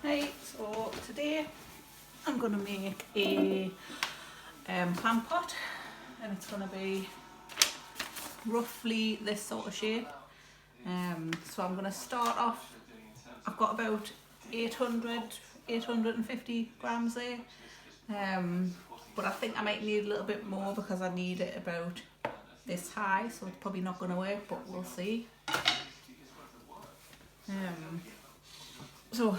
Right, so today I'm going to make a plant pot, and it's going to be roughly this sort of shape. So I'm going to start off, I've got about 850 grams there, but I think I might need a little bit more because I need it about this high, so it's probably not going to work, but we'll see. So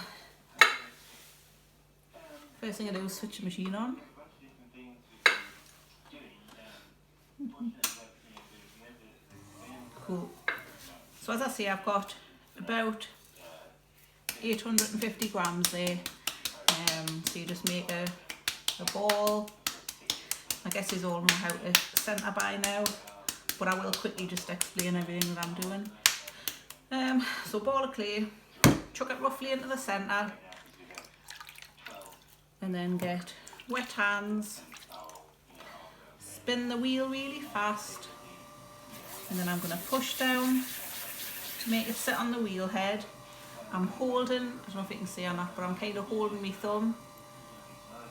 first thing I do is switch the machine on. Cool. So as I say, I've got about 850 grams there. So you just make a ball. I guess you all know how to centre by now, but I will quickly just explain everything that I'm doing. So ball of clay, chuck it roughly into the centre, and then get wet hands, spin the wheel really fast, and then I'm going to push down to make it sit on the wheel head. I'm holding, I don't know if you can see or not, but I'm kind of holding my thumb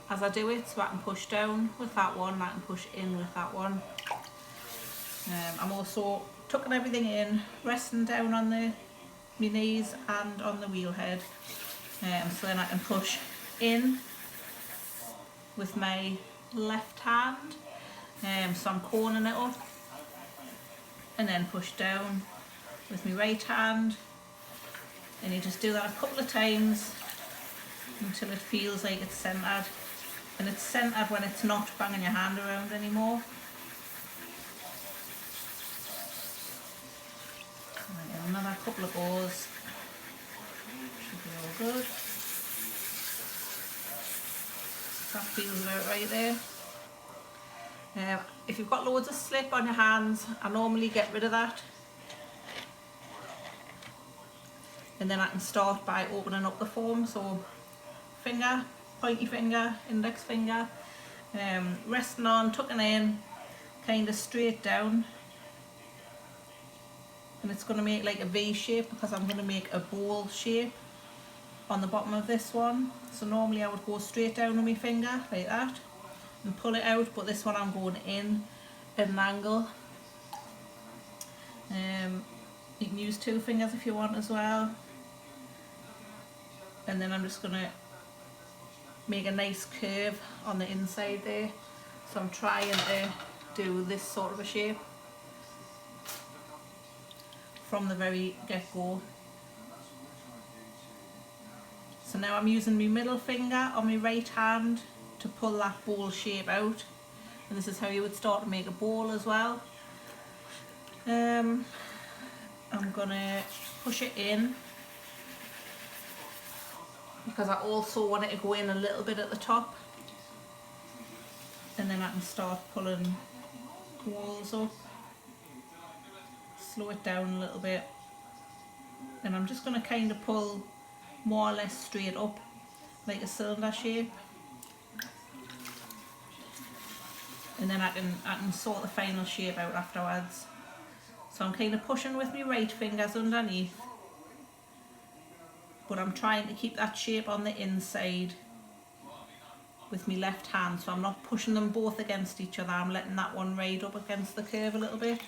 as I do it, so I can push down with that one and I can push in with that one. I'm also tucking everything in, resting down on my knees and on the wheel head, so then I can push in with my left hand, so I'm cornering it up, and then push down with my right hand, and you just do that a couple of times until it feels like it's centred, and it's centred when it's not banging your hand around anymore. Right, another couple of balls, should be all good. That feels about right there. If you've got loads of slip on your hands, I normally get rid of that. And then I can start by opening up the form. So finger, pointy finger, index finger, resting on, tucking in, kind of straight down. And it's going to make like a V shape because I'm going to make a bowl shape on the bottom of this one. So normally I would go straight down with my finger like that and pull it out, but this one I'm going in at an angle. You can use two fingers if you want as well. And then I'm just going to make a nice curve on the inside there. So I'm trying to do this sort of a shape from the very get-go. So now I'm using my middle finger on my right hand to pull that bowl shape out, and this is how you would start to make a bowl as well. I'm gonna push it in because I also want it to go in a little bit at the top, and then I can start pulling walls up, slow it down a little bit, and I'm just going to kind of pull more or less straight up like a cylinder shape, and then I can sort the final shape out afterwards. So I'm kind of pushing with my right fingers underneath, but I'm trying to keep that shape on the inside with my left hand, so I'm not pushing them both against each other. I'm letting that one ride up against the curve a little bit.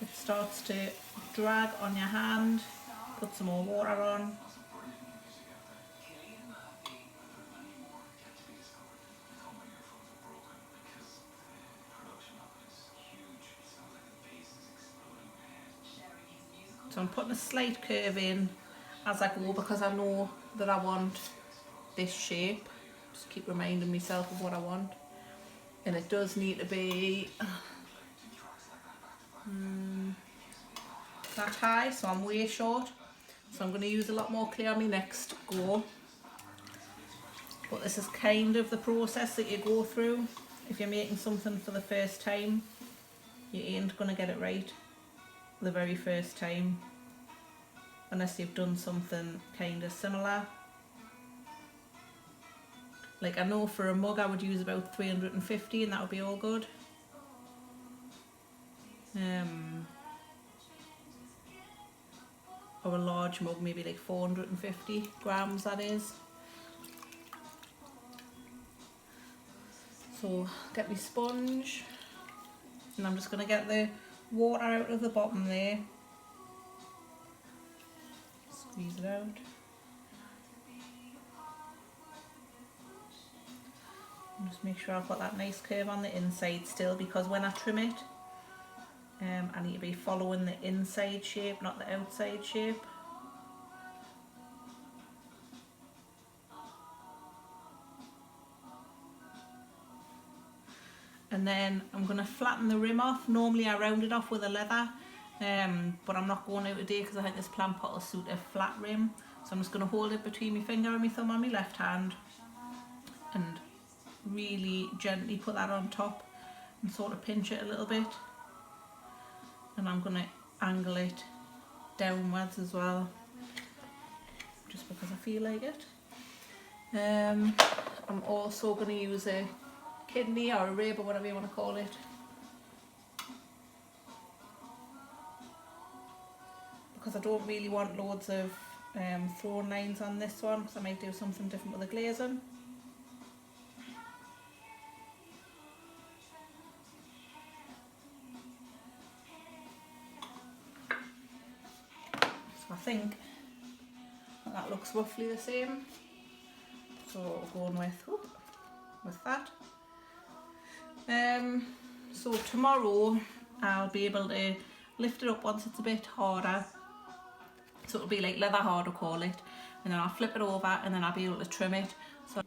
If it starts to drag on your hand, put some more water on. So I'm putting a slight curve in as I go because I know that I want this shape. Just keep reminding myself of what I want. And it does need to be that high, so I'm way short. So I'm going to use a lot more clay on my next go. But this is kind of the process that you go through. If you're making something for the first time, you ain't going to get it right the very first time unless you've done something kind of similar. Like I know for a mug I would use about 350 and that would be all good. or a large mug, maybe like 450 grams that is. So get my sponge, and I'm just going to get the water out of the bottom there, squeeze it out. And just make sure I've got that nice curve on the inside still, because when I trim it, I need to be following the inside shape, not the outside shape. And then I'm going to flatten the rim off. Normally I round it off with a leather, but I'm not going out today because I think this plant pot will suit a flat rim. So I'm just going to hold it between my finger and my thumb on my left hand and really gently put that on top and sort of pinch it a little bit. And I'm going to angle it downwards as well, just because I feel like it. I'm also going to use a kidney or a rib or whatever you want to call it, because I don't really want loads of thrown lines on this one, because I might do something different with the glazing. So I think that looks roughly the same, so we're going with that. So tomorrow I'll be able to lift it up once it's a bit harder, so it'll be like leather hard, I call it, and then I'll flip it over and then I'll be able to trim it. So